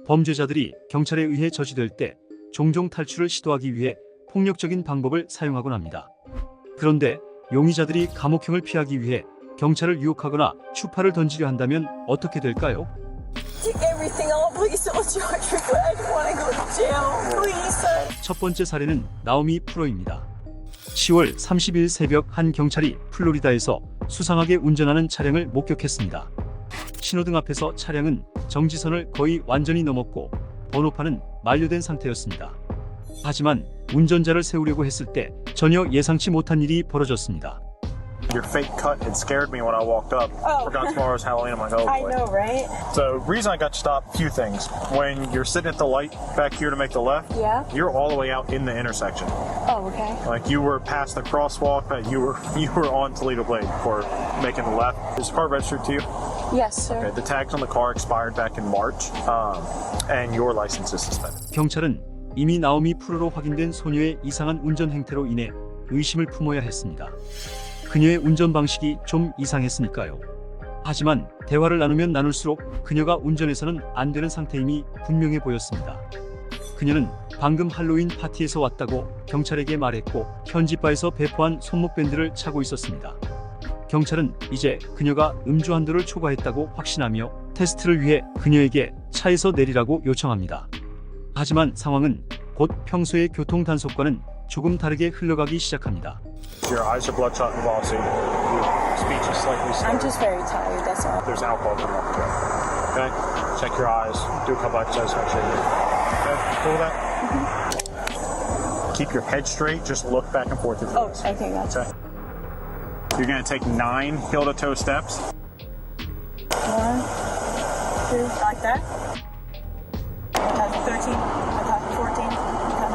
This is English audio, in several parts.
범죄자들이 경찰에 의해 저지될 때 종종 탈출을 시도하기 위해 폭력적인 방법을 사용하곤 합니다. 그런데 용의자들이 감옥형을 피하기 위해 경찰을 유혹하거나 추파를 던지려 한다면 어떻게 될까요? 첫 번째 사례는 나오미 프로입니다. 10월 30일 새벽 한 경찰이 플로리다에서 수상하게 운전하는 차량을 목격했습니다. 신호등 앞에서 차량은 정지선을 거의 완전히 넘었고 번호판은 만료된 상태였습니다. 하지만 운전자를 세우려고 했을 때 전혀 예상치 못한 일이 벌어졌습니다. Your fake cut had scared me when I walked up. Forgot tomorrow's Halloween. I'm like, oh boy. I know, right? So, reason I got stopped, few things. When you're sitting at the light back here to make the left, Yeah. you're all the way out in the intersection. Oh, okay. Like you were past the crosswalk, but you were on Toledo Blade for making the left. Is the car registered to you? Yes, sir. Okay. The tags on the car expired back in March, and your license is suspended. 경찰은 이미 나오미 프로로 확인된 소녀의 이상한 운전 행태로 인해 의심을 품어야 했습니다. 그녀의 운전 방식이 좀 이상했으니까요. 하지만 대화를 나누면 나눌수록 그녀가 운전해서는 안 되는 상태임이 분명해 보였습니다. 그녀는 방금 할로윈 파티에서 왔다고 경찰에게 말했고 현지 바에서 배포한 손목밴드를 차고 있었습니다. 경찰은 이제 그녀가 음주 한도를 초과했다고 확신하며 테스트를 위해 그녀에게 차에서 내리라고 요청합니다. 하지만 상황은 곧 평소의 교통 단속과는 조금 다르게 흘러가기 시작합니다. Your eyes are bloodshot and glossy. Your speech is slightly slurred. I'm just very tired, that's all. There's alcohol coming off the car. Okay? Check your eyes. Do a couple exercises. Make sure you're okay. Cool with that? Keep your head straight. Just look back and forth. Oh, okay, gotcha. Okay. You're going to take 9 heel-to-toe steps. 1, 2, like that. I got 13, I got 14, I got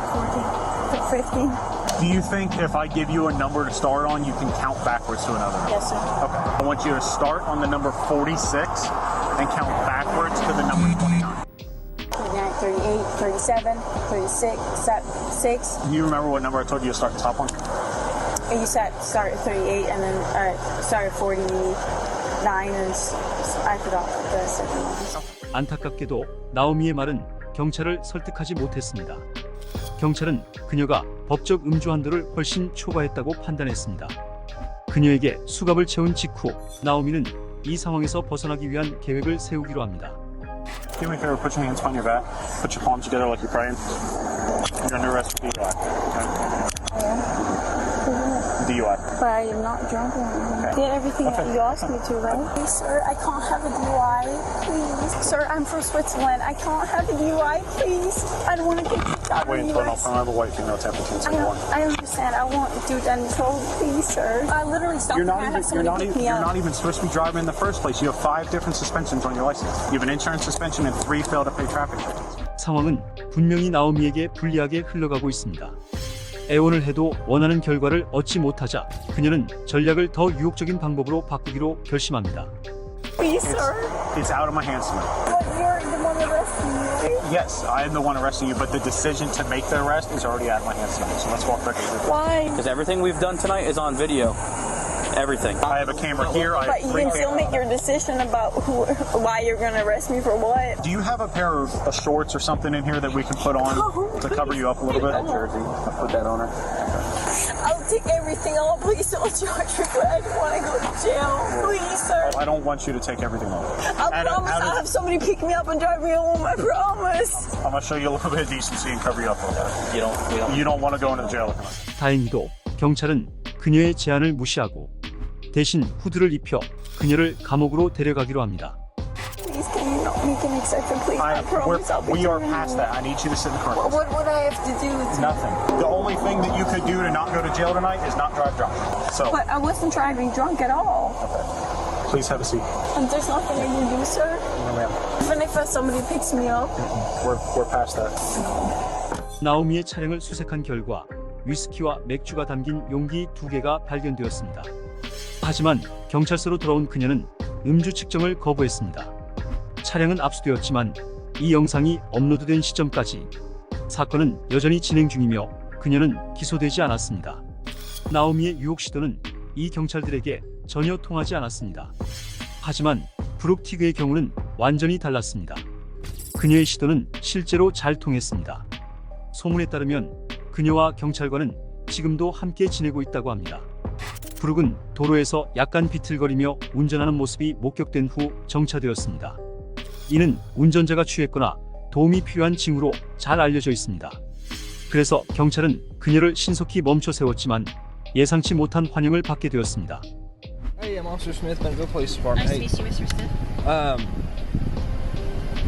14, 15. Do you think if I give you a number to start on, you can count backwards to another? Yes, sir. Okay. I want you to start on the number 46 and count backwards to the number 29. 39, 38, 37, 36, 6. Do you remember what number I told you to start the top one? You said start at 38 and then start at 49 and I forgot the second one. 안타깝게도 나오미의 말은 경찰을 설득하지 못했습니다. 경찰은 그녀가 법적 음주 한도를 훨씬 초과했다고 판단했습니다. 그녀에게 수갑을 채운 직후 나오미는 이 상황에서 벗어나기 위한 계획을 세우기로 합니다. Do me a favor, put your hands behind your back. Put your palms together like you're praying. You're under arrest for DUI. Okay? DUI. But I am not drunk or anything. Did everything that you asked me to, right? Please, sir, I can't have a DUI. Please. Sir, I'm from Switzerland. I can't have a DUI, please. I don't want to get kicked out of Wait, the hold on. US. I have a white female temperature. One. I understand. I want to do that control, please, sir. I literally stopped You're and I had somebody pick me you're up. not even supposed to be driving in the first place. You have 5 different suspensions on your license. You have an insurance suspension and 3 fail to pay traffic tickets. 상황은 분명히 나오미에게 불리하게 흘러가고 있습니다. 애원을 해도 원하는 결과를 얻지 못하자 그녀는 전략을 더 유혹적인 방법으로 바꾸기로 결심합니다. Please, sir. It's out of my hands now. But you're the one arresting me, right? Yes, I am the one arresting you, but the decision to make the arrest is already out of my hands now. So let's walk back over. Why? Because everything we've done tonight is on video. Everything. I have a camera here. I But have you 3 can still cameras. make your decision about why you're going to arrest me for what. Do you have a pair of shorts or something in here that we can put on to cover you up a little bit? That jersey. I put that on her. I'll take everything off. Please don't charge me. I don't want to go to jail. Please, sir. I don't want you to take everything off. I promise I'll have somebody pick me up and drive me home. I promise. I'm gonna show you a little bit of decency and cover you up a little bit. You don't want to go into jail. 다행히도 경찰은 그녀의 제안을 무시하고 대신 후드를 입혀 그녀를 감옥으로 데려가기로 합니다. Please, can you not make an exception, please? I promise I'll be we are doing past it. that. I need you to sit in the car. What would I have to do? Nothing. The only thing that you could do to not go to jail tonight is not drive drunk. So, But I wasn't driving drunk at all. please have a seat. And there's nothing I can do, sir. No, ma'am. Even if somebody picks me up. We're past that. 나오미의 차량을 수색한 결과 위스키와 맥주가 담긴 용기 2개가 발견되었습니다. 하지만 경찰서로 돌아온 그녀는 음주 측정을 거부했습니다. 차량은 압수되었지만 이 영상이 업로드된 시점까지 사건은 여전히 진행 중이며 그녀는 기소되지 않았습니다. 나오미의 유혹 시도는 이 경찰들에게 전혀 통하지 않았습니다. 하지만 브룩 티그의 경우는 완전히 달랐습니다. 그녀의 시도는 실제로 잘 통했습니다. 소문에 따르면 그녀와 경찰관은 지금도 함께 지내고 있다고 합니다. 브룩은 도로에서 약간 비틀거리며 운전하는 모습이 목격된 후 정차되었습니다. 이는 운전자가 취했거나 도움이 필요한 징후로 잘 알려져 있습니다. 그래서 경찰은 그녀를 신속히 멈춰 세웠지만 예상치 못한 환영을 받게 되었습니다. Hey, I'm Officer Smith, Bentonville Police Department. Nice to meet you, Mr. Smith.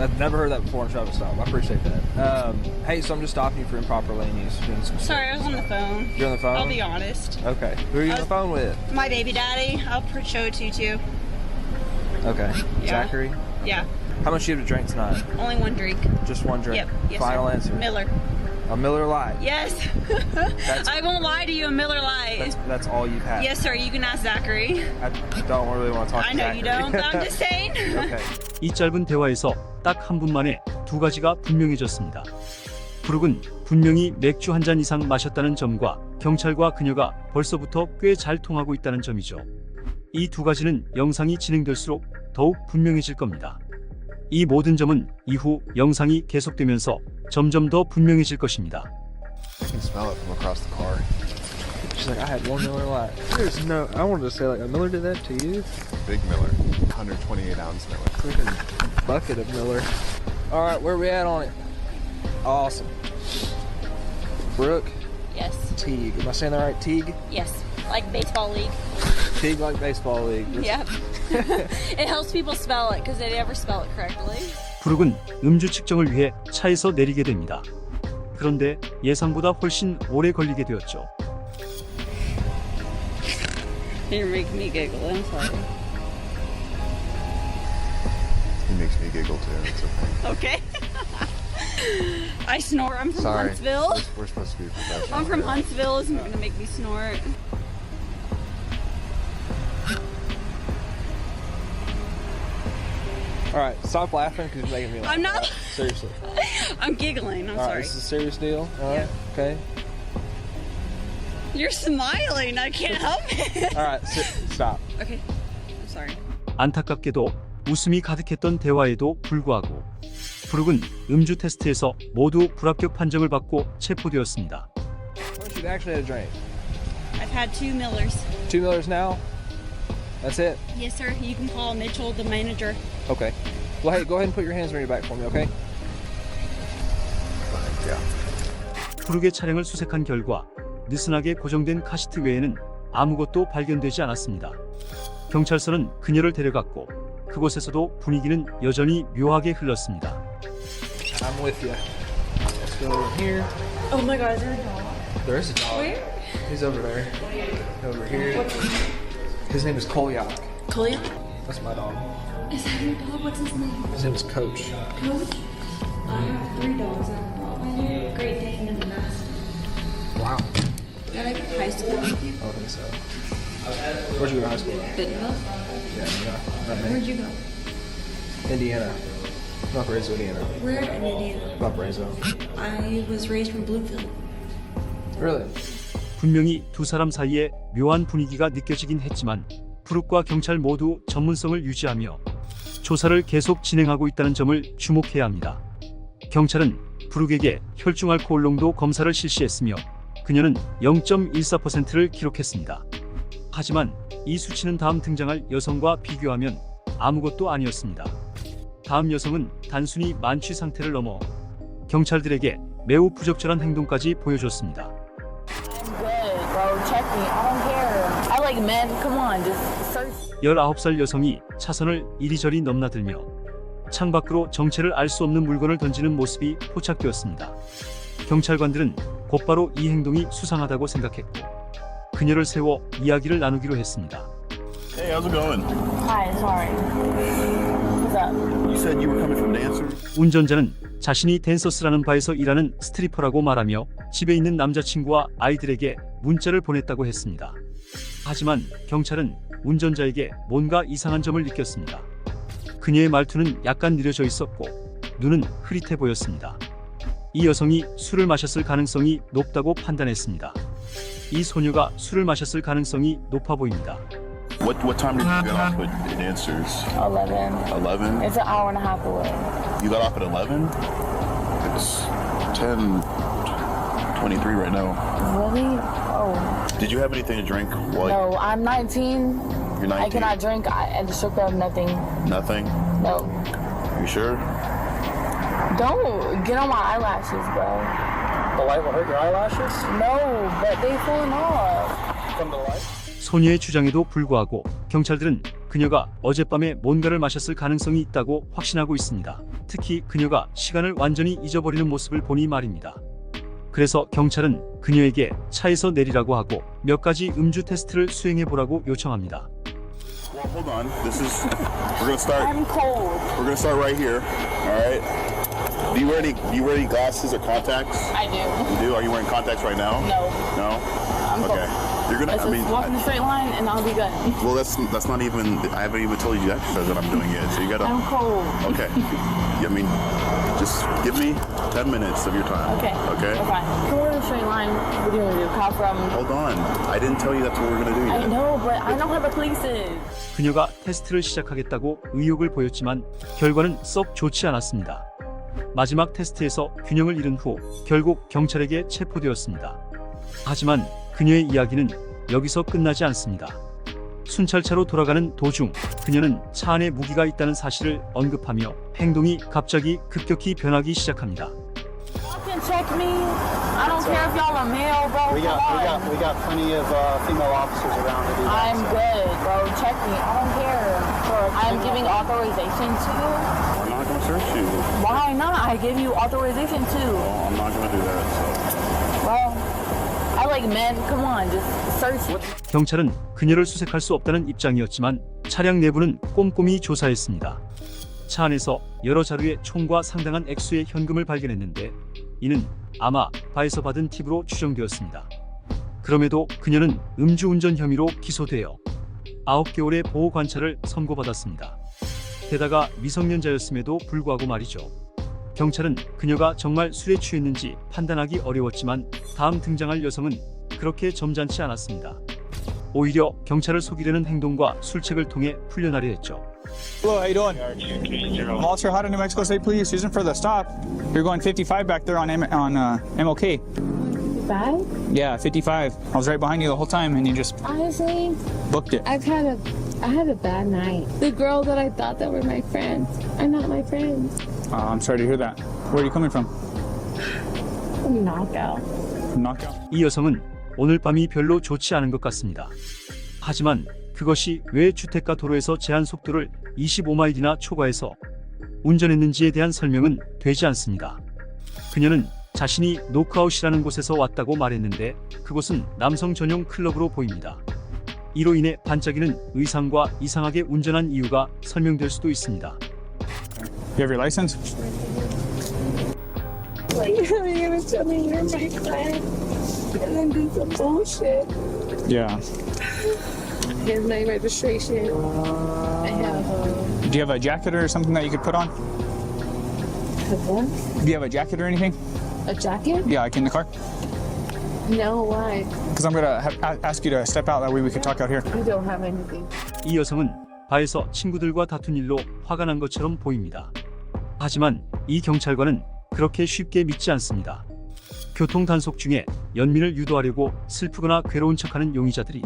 I've never heard that before in traffic stop. I appreciate that. Hey, so I'm just stopping you for improper lane use. Doing some- Sorry, I was on the phone. You're on the phone? I'll be honest. Okay. Who are you on the phone with? My baby daddy. I'll show it to you too. Okay. Yeah. Zachary? Yeah, How much do you have to drink tonight? only one drink. Just one drink? Yep. Yes, Final sir. answer? Miller. A Miller Lite? Yes. I won't lie to you, a Miller Lite. That's all you've had? Yes, sir. You can ask Zachary. I don't really want to talk I to know Zachary. you don't, but I'm just saying. Okay. 이 짧은 대화에서 딱 한 분 만에 두 가지가 분명해졌습니다. 브룩은 분명히 맥주 한 잔 이상 마셨다는 점과 경찰과 그녀가 벌써부터 꽤 잘 통하고 있다는 점이죠. 이 두 가지는 영상이 진행될수록 더욱 분명해질 겁니다. 이 모든 점은 이후 영상이 계속되면서 점점 더 분명해질 것입니다. I can smell it from across the car. She's like, I had one Miller Lite. There's no, I wanted to say, like, a Miller did that to you? Big Miller, 128 ounce Miller. Freaking bucket of Miller. All right, where we at on it? Awesome. Brooke Yes, Teague. Am I saying that right? Teague? yes, like baseball league. Teague like baseball league. Yep. It helps people spell it because they never spell it correctly. 브룩은 음주 측정을 위해 차에서 내리게 됩니다. 그런데 예상보다 훨씬 오래 걸리게 되었죠. You're making me giggle. I'm sorry. He makes me giggle too. It's okay. Okay. I snore. I'm from Sorry. Huntsville. We're supposed to be professional. I'm from Huntsville. It's not gonna make me snort. All right, stop laughing because you're making me laugh. I'm not- All right, seriously. I'm giggling. I'm All right, sorry. this is a serious deal. All right, okay. You're smiling. I can't help it. All right, stop. Okay. I'm sorry. 안타깝게도 웃음이 가득했던 대화에도 불구하고 브룩은 음주 테스트에서 모두 불합격 판정을 받고 체포되었습니다. How much you actually had a drink? I've had 2 Millers. 2 Millers now? That's it? Yes, sir. You can call Mitchell, the manager. Okay. Well, hey, go ahead and put your hands on your back for me, okay? 브룩의 차량을 수색한 결과 느슨하게 고정된 카시트 외에는 아무것도 발견되지 않았습니다. 경찰서는 그녀를 데려갔고 그곳에서도 분위기는 여전히 묘하게 흘렀습니다. I'm with you. Let's go over here. Oh my God, is there a dog? There is a dog. Where? He's over there. Over here. His name is Kolyak. Collier? That's my dog. Is that your dog? What's his name? His name is Coach. Coach? I have 3 dogs. I have a Rottweiler, Great Dane, and a Mastiff. Wow. Did I go to high school with you? I don't think so. Where'd you go to high school? Bentonville? Yeah. Not me. Where'd you go? Indiana. Valparaiso, Indiana. Where in Indiana? Valparaiso. I was raised from Bloomfield. Really? 분명히 두 사람 사이에 묘한 분위기가 느껴지긴 했지만 브룩과 경찰 모두 전문성을 유지하며 조사를 계속 진행하고 있다는 점을 주목해야 합니다. 경찰은 브룩에게 혈중 알코올 농도 검사를 실시했으며 그녀는 0.14%를 기록했습니다. 하지만 이 수치는 다음 등장할 여성과 비교하면 아무것도 아니었습니다. 다음 여성은 단순히 만취 상태를 넘어 경찰들에게 매우 부적절한 행동까지 보여줬습니다. Good, bro. Check me. I don't care. I like men. Come on, just search. 19살 여성이 차선을 이리저리 넘나들며 창밖으로 정체를 알 수 없는 물건을 던지는 모습이 포착되었습니다. 경찰관들은 곧바로 이 행동이 수상하다고 생각했고 그녀를 세워 이야기를 나누기로 했습니다. Hey, how's it going? Hi, sorry. What's up? You said you were coming from dancers? 운전자는 자신이 댄서스라는 바에서 일하는 스트리퍼라고 말하며 집에 있는 남자친구와 아이들에게 문자를 보냈다고 했습니다. 하지만 경찰은 운전자에게 뭔가 이상한 점을 느꼈습니다. 그녀의 말투는 약간 느려져 있었고 눈은 흐릿해 보였습니다. 이 여성이 술을 마셨을 가능성이 높다고 판단했습니다. 이 소녀가 술을 마셨을 가능성이 높아 보입니다. What time did you get off with dancers? 11. 11? It's an hour and a half away. You got off at 11? It's 10:23 right now. Really? Oh. Did you have anything to drink while No, I'm 19. you're 19? I cannot drink at the strip club, nothing. Nothing? No. You sure? Don't get on my eyelashes, bro. The light will hurt your eyelashes? No, but they falling off. From the light? 소녀의 주장에도 불구하고 경찰들은 그녀가 어젯밤에 뭔가를 마셨을 가능성이 있다고 확신하고 있습니다. 특히 그녀가 시간을 완전히 잊어버리는 모습을 보니 말입니다. 그래서 경찰은 그녀에게 차에서 내리라고 하고 몇 가지 음주 테스트를 수행해 보라고 요청합니다. Well, hold on. We're gonna start. I'm cold. We're gonna start right here. All right. Do you wear any glasses or contacts? I do. You do? Are you wearing contacts right now? No. No? I'm Okay. cold. You're gonna. Let's I mean, just walk in a straight line and I'll be good. well, that's not even. I haven't even told you the exercise that I'm doing yet. So you gotta. I'm cold. Okay. I mean, just give me 10 minutes of your time. Okay. Okay. We're fine. Come on in a straight line. What do you want to do? Cop from? Hold on. I didn't tell you that's what we're gonna do I yet. know, but I know how the police is. 그녀가 테스트를 시작하겠다고 의욕을 보였지만 결과는 썩 좋지 않았습니다. 마지막 테스트에서 균형을 잃은 후 결국 경찰에게 체포되었습니다. 하지만 그녀의 이야기는 여기서 끝나지 않습니다. 순찰차로 돌아가는 도중 그녀는 차 안에 무기가 있다는 사실을 언급하며 행동이 갑자기 급격히 변하기 시작합니다. Y'all can check me. I don't care if y'all are male, bro. Come on. We got plenty of female officers around to do that. I'm good, bro. Check me. I don't care. I'm giving authorization to you. I'm not gonna search you. Why not? I give you authorization too. Well, I'm not gonna do that. So. Well, I like men. Come on, just search me. 경찰은 그녀를 수색할 수 없다는 입장이었지만 차량 내부는 꼼꼼히 조사했습니다. 차 안에서 여러 자루에 총과 상당한 액수의 현금을 발견했는데 이는 아마 바에서 받은 팁으로 추정되었습니다. 그럼에도 그녀는 음주운전 혐의로 기소되어 9개월의 보호 관찰을 선고받았습니다. 게다가 미성년자였음에도 불구하고 말이죠. 경찰은 그녀가 정말 술에 취했는지 판단하기 어려웠지만 다음 등장할 여성은 그렇게 점잖지 않았습니다. 오히려 경찰을 속이려는 행동과 술책을 통해 풀려나려 했죠. Hello, how you doing? Walter Hada, New Mexico State Police. Using for the stop. You're going 55 back there on MLK. 5? Yeah, 55. I was right behind you the whole time, and you just Honestly, booked it. I had a bad night. The girls that I thought that were my friends are not my friends. I'm sorry to hear that. Where are you coming from? Knockout. Knockout. 이 여성은 오늘 밤이 별로 좋지 않은 것 같습니다. 하지만 그것이 왜 주택가 도로에서 제한 속도를 25마일이나 초과해서 운전했는지에 대한 설명은 되지 않습니다. 그녀는 자신이 노크아웃이라는 곳에서 왔다고 말했는데 그곳은 남성 전용 클럽으로 보입니다. 이로 인해 반짝이는 의상과 이상하게 운전한 이유가 설명될 수도 있습니다. You have your license? Like, you're gonna tell me you're my friend and then do some bullshit. Yeah. Here's my registration. I have Do you have a jacket or something that you could put on? what? Do you have a jacket or anything? A jacket? Yeah, like in the car. No, why? Because I'm gonna ask you to step out. That way we can talk out here. I don't have anything. 이 여성은 바에서 친구들과 다툰 일로 화가 난 것처럼 보입니다. 하지만 이 경찰관은 그렇게 쉽게 믿지 않습니다. 교통 단속 중에 연민을 유도하려고 슬프거나 괴로운 척하는 용의자들이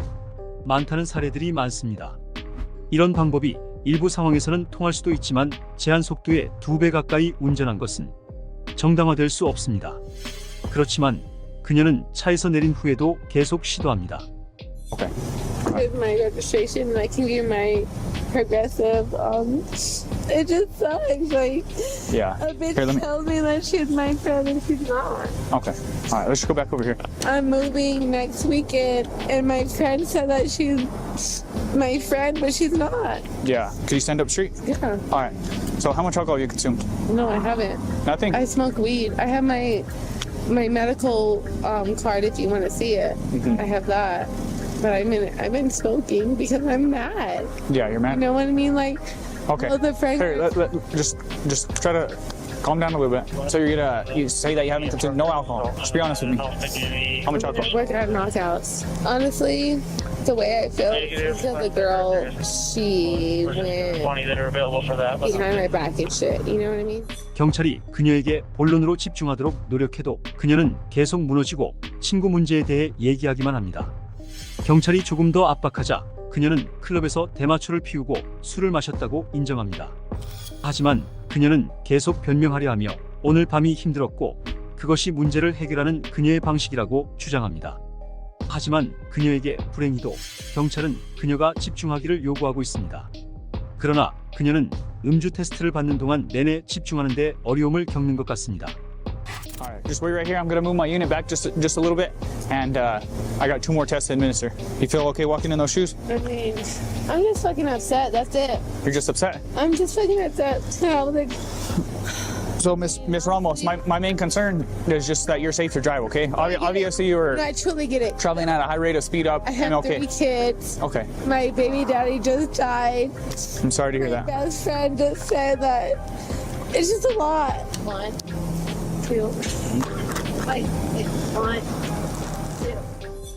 많다는 사례들이 많습니다. 이런 방법이 일부 상황에서는 통할 수도 있지만 제한 속도의 2배 가까이 운전한 것은 정당화될 수 없습니다. 그렇지만 그녀는 차에서 내린 후에도 계속 시도합니다. Okay. Here's my registration and I can give you my progressive. It just sucks. Like, Yeah. a bitch Here, let me. tells me that she's my friend and she's not. Okay. All right. Let's just go back over here. I'm moving next weekend and my friend said that she's my friend, but she's not. Yeah. Could you stand up straight? Yeah. All right. So how much alcohol you consumed? No, I haven't. Nothing. I smoke weed. I have my medical card if you want to see it. I have that. But I've been smoking because I'm mad. Yeah, you're You mad. know what I mean? Like, Okay. all the friends. Here, just try to Calm down a little bit. So you say that you haven't consumed no alcohol. Just be honest with me. How much alcohol? We're gonna have knockouts. Honestly, the way I feel is that the girl, she went behind my back and shit. You know what I mean? 경찰이 그녀에게 본론으로 집중하도록 노력해도 그녀는 계속 무너지고 친구 문제에 대해 얘기하기만 합니다. 경찰이 조금 더 압박하자 그녀는 클럽에서 대마초를 피우고 술을 마셨다고 인정합니다. 하지만 그녀는 계속 변명하려 하며 오늘 밤이 힘들었고 그것이 문제를 해결하는 그녀의 방식이라고 주장합니다. 하지만 그녀에게 불행히도 경찰은 그녀가 집중하기를 요구하고 있습니다. 그러나 그녀는 음주 테스트를 받는 동안 내내 집중하는 데 어려움을 겪는 것 같습니다. Alright, just wait right here. I'm gonna move my unit back just a little bit, and I got 2 more tests to administer. You feel okay walking in those shoes? I mean, I'm just fucking upset. That's it. You're just upset. I'm just fucking upset. Like, So, Miss Ramos, my main concern is just that you're safe to drive. Okay? Obviously, you were I truly get it. traveling at a high rate of speed up. I have and okay. 3 kids. Okay. My baby daddy just died. I'm sorry to hear My that. best friend just said that it's just a lot. 1, 2, 1.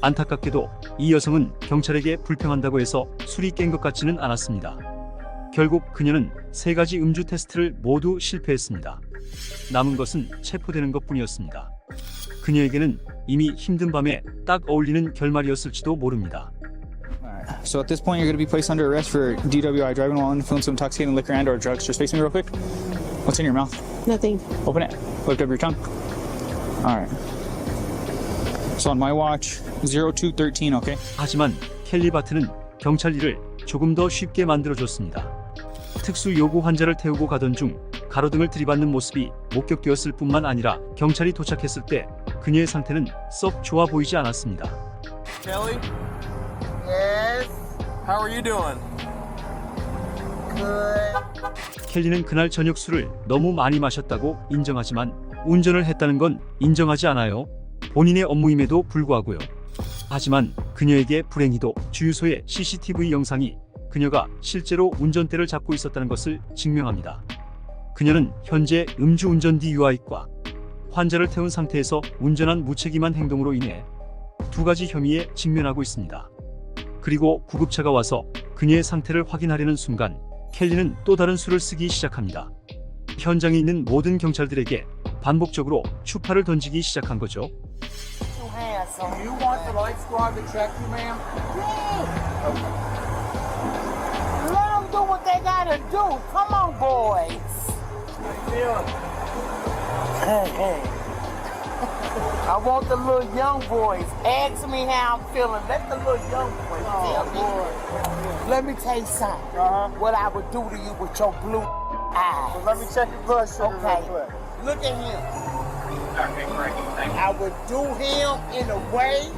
안타깝게도 이 여성은 경찰에게 불평한다고 해서 술이 깬 것 같지는 않았습니다. 결국 그녀는 3가지 음주 테스트를 모두 실패했습니다. 남은 것은 체포되는 것뿐이었습니다. 그녀에게는 이미 힘든 밤에 딱 어울리는 결말이었을지도 모릅니다. Alright. So at this point, you're gonna be placed under arrest for DWI, driving while influenced of intoxicating liquor and/or drugs. Just face me real quick. What's in your mouth? Nothing. Open it. Lift up your tongue. Alright. So on my watch, 0213, okay? 하지만 켈리 바트는 경찰 일을 조금 더 쉽게 만들어줬습니다. 특수 요구 환자를 태우고 가던 중 가로등을 들이받는 모습이 목격되었을 뿐만 아니라 경찰이 도착했을 때 그녀의 상태는 썩 좋아 보이지 않았습니다. Kelly? Yes? How are you doing? Good. 켈리는 그날 저녁 술을 너무 많이 마셨다고 인정하지만 운전을 했다는 건 인정하지 않아요. 본인의 업무임에도 불구하고요. 하지만 그녀에게 불행히도 주유소의 CCTV 영상이 그녀가 실제로 운전대를 잡고 있었다는 것을 증명합니다. 그녀는 현재 음주운전 DUI과 환자를 태운 상태에서 운전한 무책임한 행동으로 인해 2가지 혐의에 직면하고 있습니다. 그리고 구급차가 와서 그녀의 상태를 확인하려는 순간 켈리는 또 다른 술을 쓰기 시작합니다. 현장에 있는 모든 경찰들에게 반복적으로 추파를 던지기 시작한 거죠. Do you want the light squad to check you, ma'am? Let them do what they gotta do. Come on, boys. Hey. I want the little young boys. Ask me how I'm feeling. Let the little young boys tell me. Let me tell you something. What I would do to you with your blue eyes. Let me check your blood sugar Okay. real quick. Look at him. I would do him in a way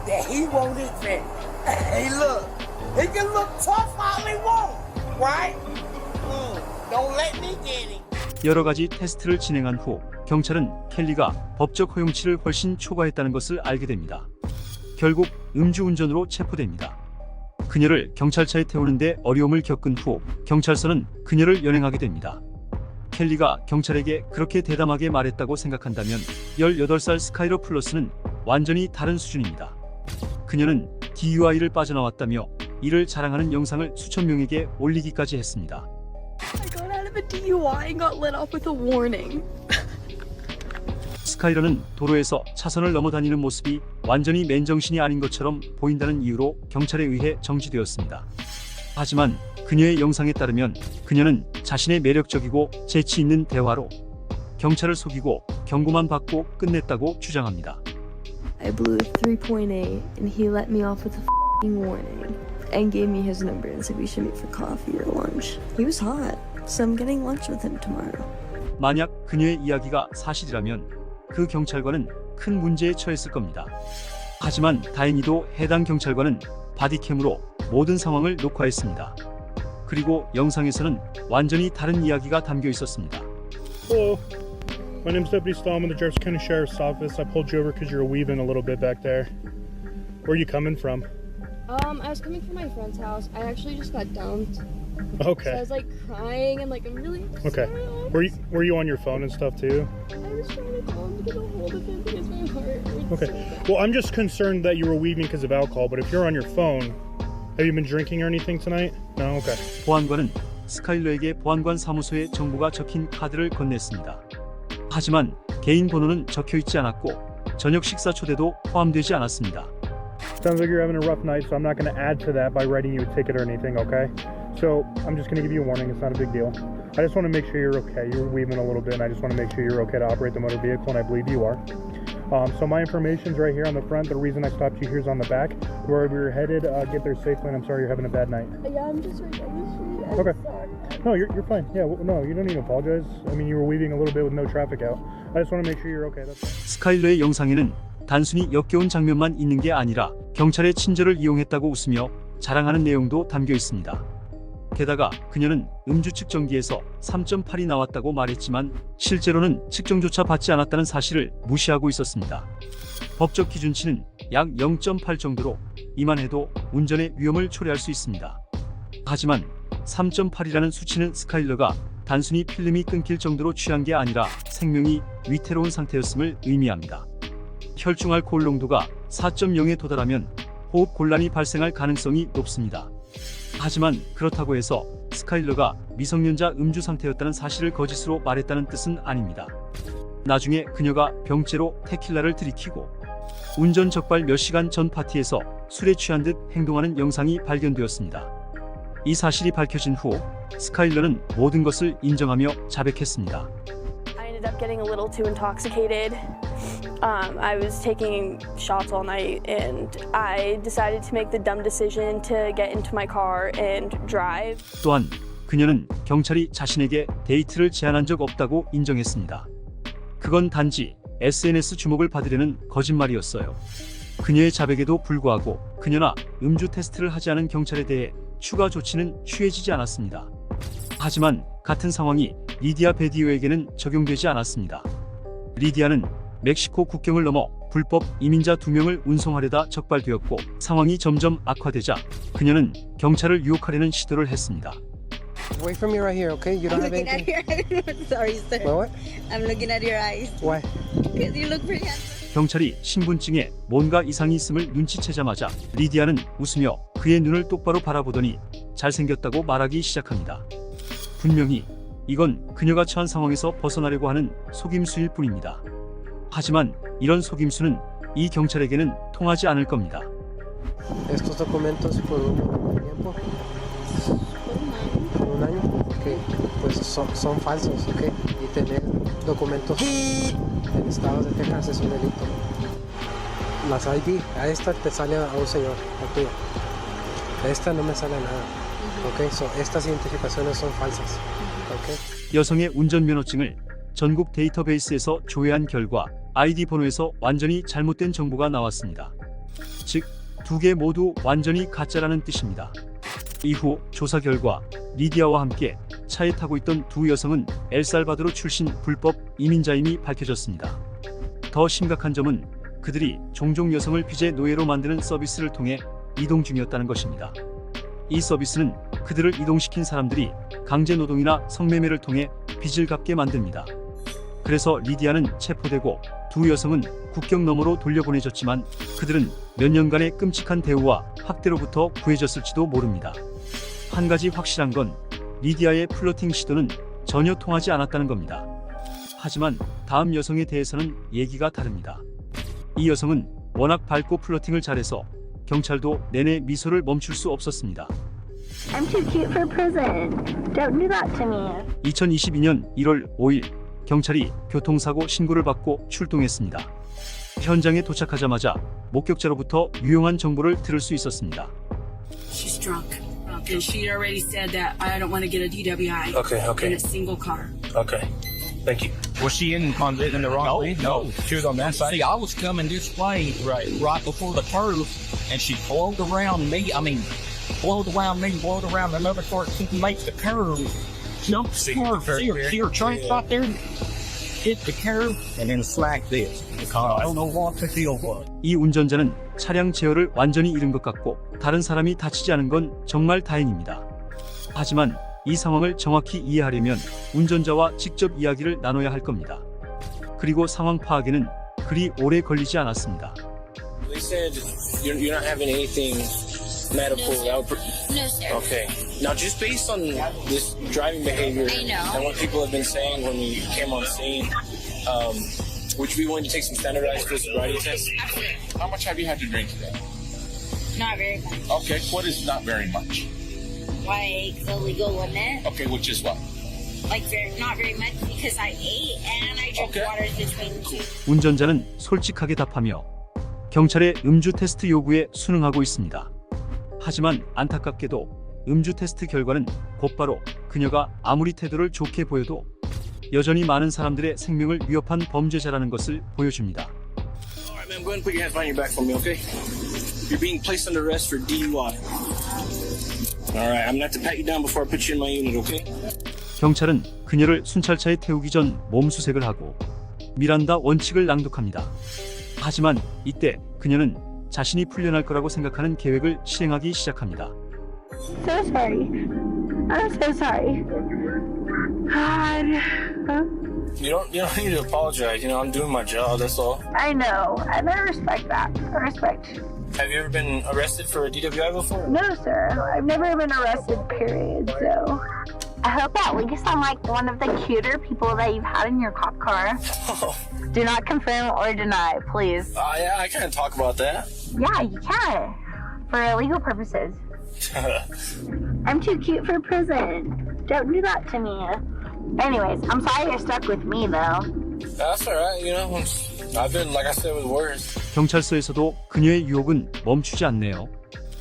that he won't even. Hey, look. He can look tough all he wants, right? Don't let me get him. 여러 가지 테스트를 진행한 후 경찰은 켈리가 법적 허용치를 훨씬 초과했다는 것을 알게 됩니다. 결국 음주운전으로 체포됩니다. 그녀를 경찰차에 태우는데 어려움을 겪은 후 경찰서는 그녀를 연행하게 됩니다. 켈리가 경찰에게 그렇게 대담하게 말했다고 생각한다면 18살 스카이러 플러스는 완전히 다른 수준입니다. 그녀는 DUI를 빠져나왔다며 이를 자랑하는 영상을 수천 명에게 올리기까지 했습니다. I got out of a DUI and got let off with a warning. 스카이러는 도로에서 차선을 넘어다니는 모습이 완전히 맨정신이 아닌 것처럼 보인다는 이유로 경찰에 의해 정지되었습니다. 하지만 그녀의 영상에 따르면 그녀는 자신의 매력적이고 재치 있는 대화로 경찰을 속이고 경고만 받고 끝냈다고 주장합니다. I blew a 3.8 and he let me off with a f***ing warning and gave me his number and said we should meet for coffee or lunch. He was hot, so I'm getting lunch with him tomorrow. 만약 그녀의 이야기가 사실이라면 그 경찰관은 큰 문제에 처했을 겁니다. 하지만 다행히도 해당 경찰관은 바디캠으로 모든 상황을 녹화했습니다. 그리고 영상에서는 완전히 다른 이야기가 담겨 있었습니다. Hello. My name's Deputy Stallman with the Jefferson County Sheriff's Office. I pulled you over because you're weaving a little bit back there. Where are you coming from? I was coming from my friend's house. I actually just got dumped. So I Okay. was like crying and like I'm really Okay. upset. Were you on your phone and stuff too? I was trying to call him to get a hold of him because my heart hurts. Okay. Well, I'm just concerned that you were weaving because of alcohol, but if you're on your phone, have you been drinking or anything tonight? No? Okay. 보안관은 스카일러에게 보안관 사무소의 정보가 적힌 카드를 건넸습니다. 하지만 개인 번호는 적혀 있지 않았고 저녁 식사 초대도 포함되지 않았습니다. Sounds like you're having a rough night, so I'm not going to add to that by writing you a ticket or anything, okay? So I'm just going to give you a warning. It's not a big deal. I just want to make sure you're okay. You're weaving a little bit, and I just want to make sure you're okay to operate the motor vehicle, and I believe you are. So my information's right here on the front. The reason I stopped you here is on the back. Where we were headed, get there safely, and I'm sorry you're having a bad night. Yeah, I'm just right down the street. I'm Okay. sorry. No, you're fine. Yeah, no, you don't need to apologize. I mean, you were weaving a little bit with no traffic out. I just want to make sure you're okay. That's all. 스카일러의 영상에는 단순히 역겨운 장면만 있는 게 아니라 경찰의 친절을 이용했다고 웃으며 자랑하는 내용도 담겨 있습니다. 게다가 그녀는 음주 측정기에서 3.8이 나왔다고 말했지만 실제로는 측정조차 받지 않았다는 사실을 무시하고 있었습니다. 법적 기준치는 약 0.8 정도로 이만해도 운전의 위험을 초래할 수 있습니다. 하지만 3.8이라는 수치는 스카일러가 단순히 필름이 끊길 정도로 취한 게 아니라 생명이 위태로운 상태였음을 의미합니다. 혈중 알코올 농도가 4.0에 도달하면 호흡 곤란이 발생할 가능성이 높습니다. 하지만 그렇다고 해서 스카일러가 미성년자 음주 상태였다는 사실을 거짓으로 말했다는 뜻은 아닙니다. 나중에 그녀가 병째로 테킬라를 들이키고 운전 적발 몇 시간 전 파티에서 술에 취한 듯 행동하는 영상이 발견되었습니다. 이 사실이 밝혀진 후 스카일러는 모든 것을 인정하며 자백했습니다. I ended up getting a little too intoxicated. I was taking shots all night and I decided to make the dumb decision to get into my car and drive. 또한 그녀는 경찰이 자신에게 데이트를 제안한 적 없다고 인정했습니다. 그건 단지 SNS 주목을 받으려는 거짓말이었어요. 그녀의 자백에도 불구하고 그녀나 음주 테스트를 하지 않은 경찰에 대해 추가 조치는 취해지지 않았습니다. 하지만 같은 상황이 리디아 베디오에게는 적용되지 않았습니다. 리디아는 멕시코 국경을 넘어 불법 이민자 2명을 운송하려다 적발되었고 상황이 점점 악화되자 그녀는 경찰을 유혹하려는 시도를 했습니다. Wait for me right here, okay? You don't have anything. Sorry, sir. What? I'm looking at your eyes. Why? Because you look pretty handsome. 경찰이 신분증에 뭔가 이상이 있음을 눈치채자마자 리디아는 웃으며 그의 눈을 똑바로 바라보더니 잘생겼다고 말하기 시작합니다. 분명히 이건 그녀가 처한 상황에서 벗어나려고 하는 속임수일 뿐입니다. 하지만 이런 속임수는 이 경찰에게는 통하지 않을 겁니다. Estos documentos por un tiempo. Un año. Okay. Pues son falsos, okay. Y tener documentos en estados de Texas es un delito. Las ID, a esta te sale a un señor, a tuya. A esta no me sale nada. Okay. So estas identificaciones son falsas. Okay. 여성의 운전면허증을 전국 데이터베이스에서 조회한 결과 아이디 번호에서 완전히 잘못된 정보가 나왔습니다. 즉, 두 개 모두 완전히 가짜라는 뜻입니다. 이후 조사 결과 리디아와 함께 차에 타고 있던 두 여성은 엘살바도르 출신 불법 이민자임이 밝혀졌습니다. 더 심각한 점은 그들이 종종 여성을 빚의 노예로 만드는 서비스를 통해 이동 중이었다는 것입니다. 이 서비스는 그들을 이동시킨 사람들이 강제 노동이나 성매매를 통해 빚을 갚게 만듭니다. 그래서 리디아는 체포되고 두 여성은 국경 너머로 돌려보내졌지만 그들은 몇 년간의 끔찍한 대우와 학대로부터 구해졌을지도 모릅니다. 한 가지 확실한 건 리디아의 플러팅 시도는 전혀 통하지 않았다는 겁니다. 하지만 다음 여성에 대해서는 얘기가 다릅니다. 이 여성은 워낙 밝고 플러팅을 잘해서 경찰도 내내 미소를 멈출 수 없었습니다. I'm too cute for prison. Don't do that to me. 2022년 1월 5일 경찰이 교통사고 신고를 받고 출동했습니다. 현장에 도착하자마자 목격자로부터 유용한 정보를 들을 수 있었습니다. She's drunk. And she already said that I don't want to get a DWI. Okay. In a single car. Okay. Thank you. Was she in the wrong lane? No. She was on that side. See, I was coming this way right before the curve, and she blowed around me. Blowed around another car to make the curve. Jumped the curve. See her train right there? Hit the curve, and then slacked this. I don't know what the deal was. 이 운전자는 차량 제어를 완전히 잃은 것 같고 다른 사람이 다치지 않은 건 정말 다행입니다. 하지만 이 상황을 정확히 이해하려면 운전자와 직접 이야기를 나눠야 할 겁니다. 그리고 상황 파악에는 그리 오래 걸리지 않았습니다. They said you're not having anything medical. No, sir. Okay. Now, just based on this driving behavior I know. and what people have been saying when we came on scene, would you be willing to take some standardized sobriety tests? Absolutely. How much have you had to drink today? Not very much. Okay. What is not very much? Like the legal limit. Okay, which is what? Like not very much because I ate and I drank Okay. water between the two. 운전자는 솔직하게 답하며 경찰의 음주 테스트 요구에 순응하고 있습니다. 하지만 안타깝게도 음주 테스트 결과는 곧바로 그녀가 아무리 태도를 좋게 보여도 여전히 많은 사람들의 생명을 위협한 범죄자라는 것을 보여줍니다. All right, man. Go ahead and put your hands behind your back for me, okay? You're being placed under arrest for DUI. All right. I'm gonna have to pat you down before I put you in my unit, okay? 경찰은 그녀를 순찰차에 태우기 전 몸수색을 하고 미란다 원칙을 낭독합니다. 하지만 이때 그녀는 자신이 풀려날 거라고 생각하는 계획을 실행하기 시작합니다. So sorry. I'm so sorry. God. You don't need to apologize. You know, I'm doing my job. That's all. I know, and I respect that. I respect. Have you ever been arrested for a DWI before? No, sir. I've never been arrested, period, so. I hope at least I'm like one of the cuter people that you've had in your cop car. Do not confirm or deny, please. Yeah, I can't talk about that. Yeah, you can. For legal purposes. I'm too cute for prison. Don't do that to me. Anyways, I'm sorry you're stuck with me, though. That's all right. You know, I've been, like I said, with words. 경찰서에서도 그녀의 유혹은 멈추지 않네요.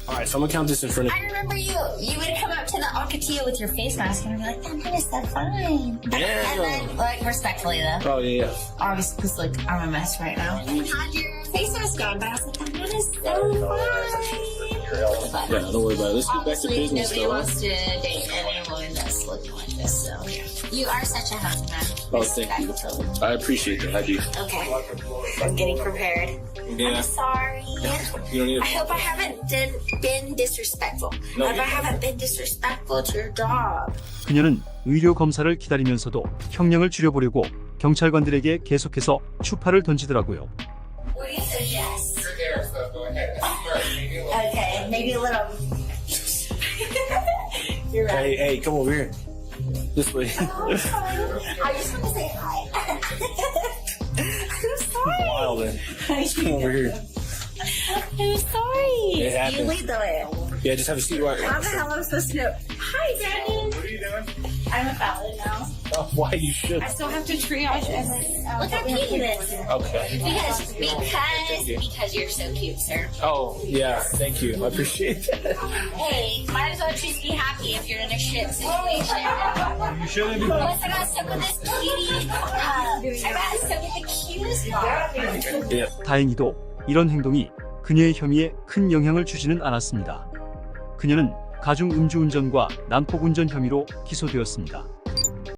All right, so I'm gonna count this in front of I remember you. You would come up to the Alcatia with your face mask and be like, "That man is so fine." Yeah. And then, like, respectfully though. Oh yeah. Obviously, because like I'm a mess right now. You had your face mask on, but I was like, "That man is so fine." Yeah, don't worry about it. Let's get back to Obviously, business, nobody though. wants to date anyone that's looking like this. So you are such a handsome man. Oh, thank you. I appreciate that. I do. Okay, I'm getting prepared. Yeah. I'm sorry. You don't need I hope I haven't been disrespectful. No, I hope I haven't been disrespectful to your job. 그녀는 의료 검사를 기다리면서도 형량을 줄여보려고 경찰관들에게 계속해서 추파를 던지더라고요. What do you suggest? Okay, maybe a little. You're right. Hey, come over here. This way. Oh, sorry. I just want to say hi. I'm sorry. Wild, man. Come over here. I'm sorry. It happens. You lead the way. Yeah, just have a seat right. How the hell am I supposed to know? Hi, Daddy. What are you doing? I'm a felon now. Oh, why you should? I still have to triage and look how cute he is. Okay. Because you're so cute, sir. Oh, yeah. Thank you. I appreciate that. Hey, might as well at least be happy if you're in a shit situation. You shouldn't be. Plus, I got stuck with this cutie. I got stuck with the cutest dog. Yeah. 다행히도 이런 행동이 그녀의 혐의에 큰 영향을 주지는 않았습니다. 그녀는 가중 음주운전과 난폭운전 혐의로 기소되었습니다.